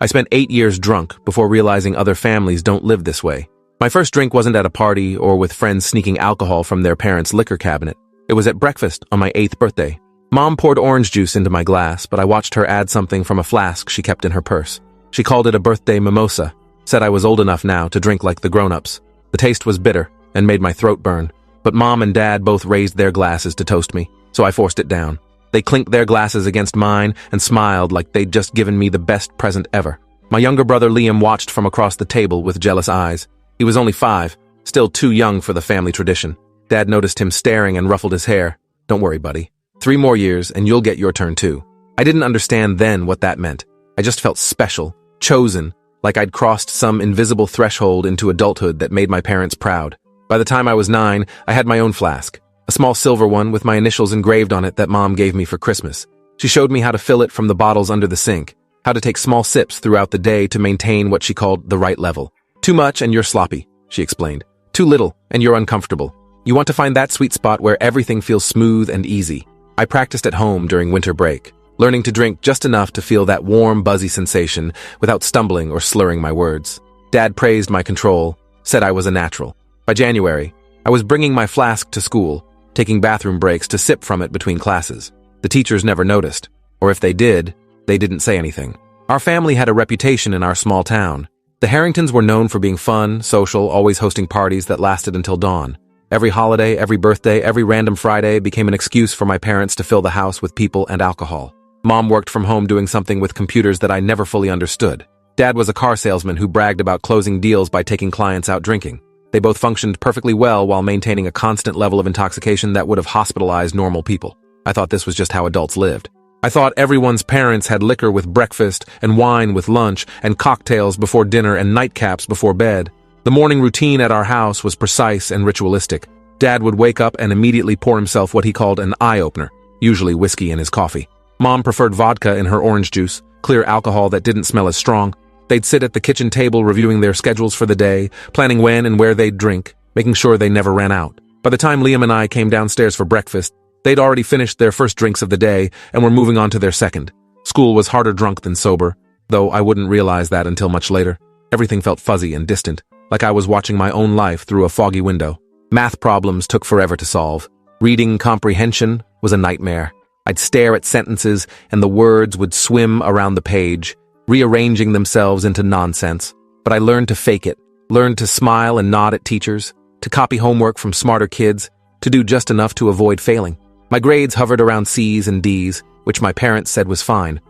I spent 8 years drunk before realizing other families don't live this way. My first drink wasn't at a party or with friends sneaking alcohol from their parents' liquor cabinet. It was at breakfast on my 8th birthday. Mom poured orange juice into my glass, but I watched her add something from a flask she kept in her purse. She called it a birthday mimosa, said I was old enough now to drink like the grown-ups. The taste was bitter and made my throat burn, but Mom and Dad both raised their glasses to toast me, so I forced it down. They clinked their glasses against mine and smiled like they'd just given me the best present ever. My younger brother Liam watched from across the table with jealous eyes. He was only 5, still too young for the family tradition. Dad noticed him staring and ruffled his hair. "Don't worry, buddy. 3 more years and you'll get your turn too." I didn't understand then what that meant. I just felt special, chosen, like I'd crossed some invisible threshold into adulthood that made my parents proud. By the time I was 9, I had my own flask, a small silver one with my initials engraved on it that Mom gave me for Christmas. She showed me how to fill it from the bottles under the sink, how to take small sips throughout the day to maintain what she called the right level. "Too much and you're sloppy," she explained. "Too little and you're uncomfortable. You want to find that sweet spot where everything feels smooth and easy." I practiced at home during winter break, learning to drink just enough to feel that warm, buzzy sensation without stumbling or slurring my words. Dad praised my control, said I was a natural. By January, I was bringing my flask to school, taking bathroom breaks to sip from it between classes. The teachers never noticed, or if they did, they didn't say anything. Our family had a reputation in our small town. The Harringtons were known for being fun, social, always hosting parties that lasted until dawn. Every holiday, every birthday, every random Friday became an excuse for my parents to fill the house with people and alcohol. Mom worked from home doing something with computers that I never fully understood. Dad was a car salesman who bragged about closing deals by taking clients out drinking. They both functioned perfectly well while maintaining a constant level of intoxication that would have hospitalized normal people. I thought this was just how adults lived. I thought everyone's parents had liquor with breakfast and wine with lunch and cocktails before dinner and nightcaps before bed. The morning routine at our house was precise and ritualistic. Dad would wake up and immediately pour himself what he called an eye-opener, usually whiskey in his coffee. Mom preferred vodka in her orange juice, clear alcohol that didn't smell as strong. They'd sit at the kitchen table reviewing their schedules for the day, planning when and where they'd drink, making sure they never ran out. By the time Liam and I came downstairs for breakfast, they'd already finished their first drinks of the day and were moving on to their second. School was harder drunk than sober, though I wouldn't realize that until much later. Everything felt fuzzy and distant, like I was watching my own life through a foggy window. Math problems took forever to solve. Reading comprehension was a nightmare. I'd stare at sentences and the words would swim around the page, rearranging themselves into nonsense. But I learned to fake it, learned to smile and nod at teachers, to copy homework from smarter kids, to do just enough to avoid failing. My grades hovered around C's and D's, which my parents said was fine.